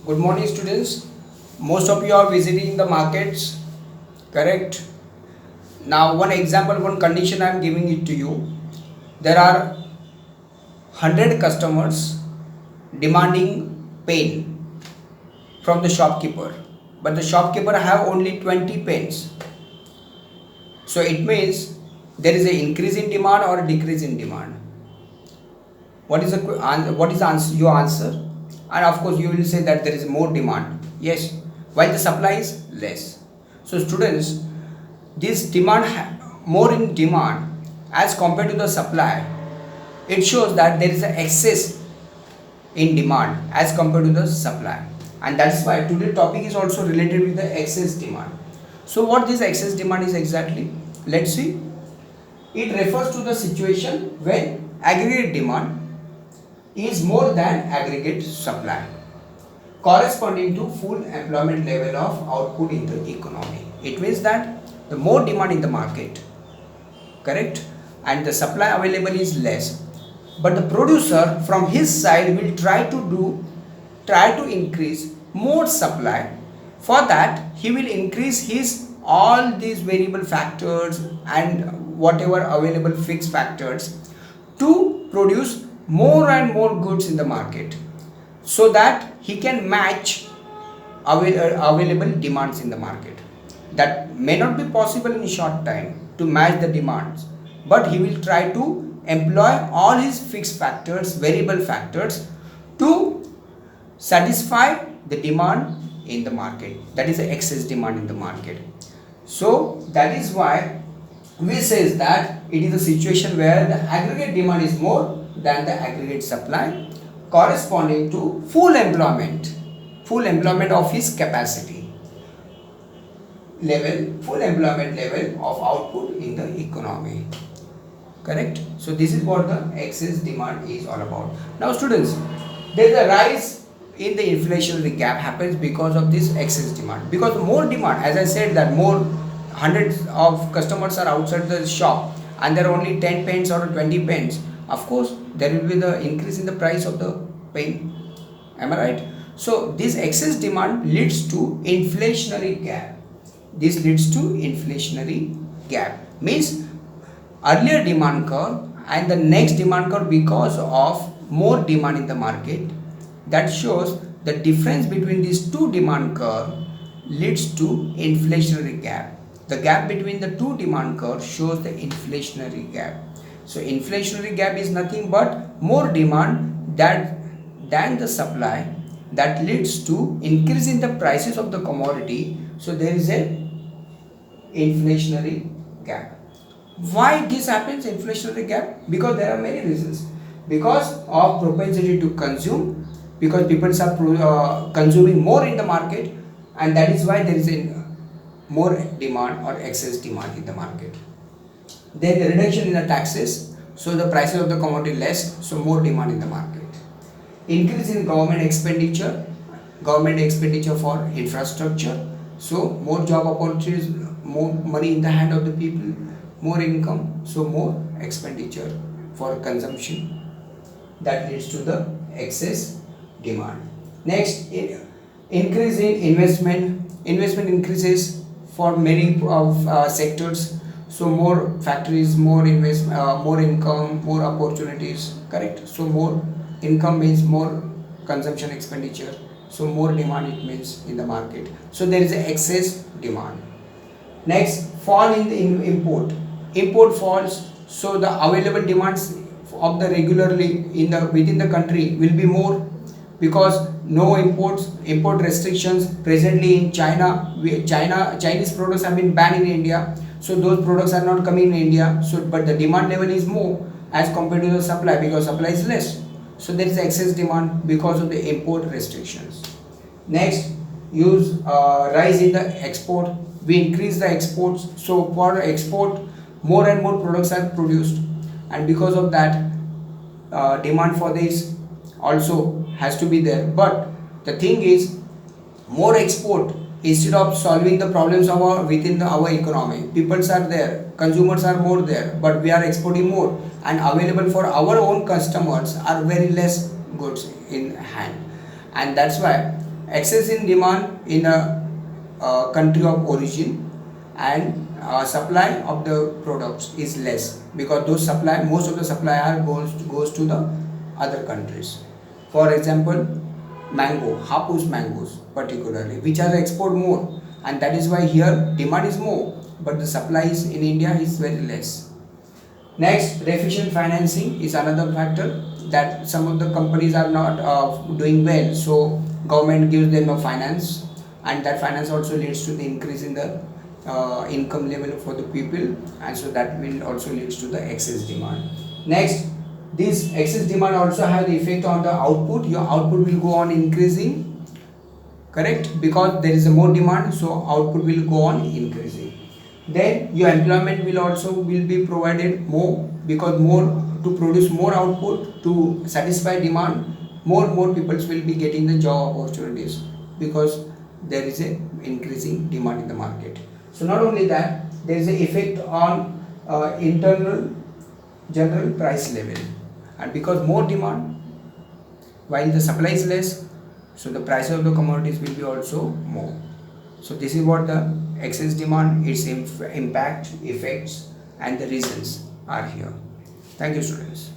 Good morning, students. Most of you are visiting the markets, correct? Now, one example, one condition I am giving it to you. There are 100 customers demanding pen from the shopkeeper, but the shopkeeper have only 20 pens. So it means there is an increase in demand or a decrease in demand. What is the answer, your answer? And of course you will say that there is more demand, yes, while the supply is less. So students, this more in demand as compared to the supply, it shows that there is an excess in demand as compared to the supply, and that's why today's topic is also related with the excess demand. So what this excess demand is exactly, let's see. It refers to the situation when aggregate demand is more than aggregate supply, corresponding to full employment level of output in the economy. It means that the more demand in the market, correct, and the supply available is less, but the producer from his side will try to increase more supply. For that he will increase his all these variable factors and whatever available fixed factors to produce more and more goods in the market, so that he can match available demands in the market. That may not be possible in a short time to match the demands, but he will try to employ all his fixed factors, variable factors, to satisfy the demand in the market, that is the excess demand in the market. So that is why we says that it is a situation where the aggregate demand is more than the aggregate supply, corresponding to full employment of his capacity level, full employment level of output in the economy, correct. So this is what the excess demand is all about. Now students, there is a rise in the inflationary gap happens because of this excess demand, because more demand, as I said, that more hundreds of customers are outside the shop and there are only 10 pens or 20 pens. Of course there will be the increase in the price of the pen, am I right? So this excess demand leads to inflationary gap. This leads to inflationary gap, means earlier demand curve and the next demand curve, because of more demand in the market, that shows the difference between these two demand curve leads to inflationary gap. The gap between the two demand curves shows the inflationary gap. So inflationary gap is nothing but more demand than the supply, that leads to increase in the prices of the commodity. So there is a inflationary gap. Why this happens, inflationary gap? Because there are many reasons. Because of propensity to consume, because people are consuming more in the market, and that is why there is a more demand or excess demand in the market. Then the reduction in the taxes, so the prices of the commodity less, so more demand in the market. Increase in government expenditure for infrastructure, so more job opportunities, more money in the hand of the people, more income, so more expenditure for consumption, that leads to the excess demand. Next, increase in investment increases for many of sectors, so more factories, more more income, more opportunities, correct. So more income means more consumption expenditure, so more demand it means in the market, so there is an excess demand. Next, fall in the import falls, so the available demands of the regularly in the within the country will be more, because no import restrictions presently in China. Chinese products have been banned in India, so those products are not coming in India. So but the demand level is more as compared to the supply, because supply is less, so there is excess demand because of the import restrictions. Next, rise in the export, we increase the exports, so for export more and more products are produced, and because of that demand for this also has to be there. But the thing is, more export instead of solving the problems of our economy, peoples are there, consumers are more there, but we are exporting more, and available for our own customers are very less goods in hand, and that's why excess in demand in a country of origin, and supply of the products is less because most of the supply goes to the other countries. For example, mango, hapus mangoes particularly, which are export more, and that is why here demand is more, but the supply is in India is very less. Next, efficient financing is another factor, that some of the companies are not doing well, so government gives them a finance, and that finance also leads to the increase in the income level for the people, and so that will also leads to the excess demand. Next, this excess demand also have the effect on the output. Your output will go on increasing, correct, because there is a more demand, so output will go on increasing. Then your employment will be provided more, because more to produce more output to satisfy demand, more people will be getting the job opportunities, because there is a increasing demand in the market. So not only that, there is a effect on internal general price level, and because more demand while the supply is less, so the price of the commodities will be also more. So this is what the excess demand, its impact, effects, and the reasons are here. Thank you, students.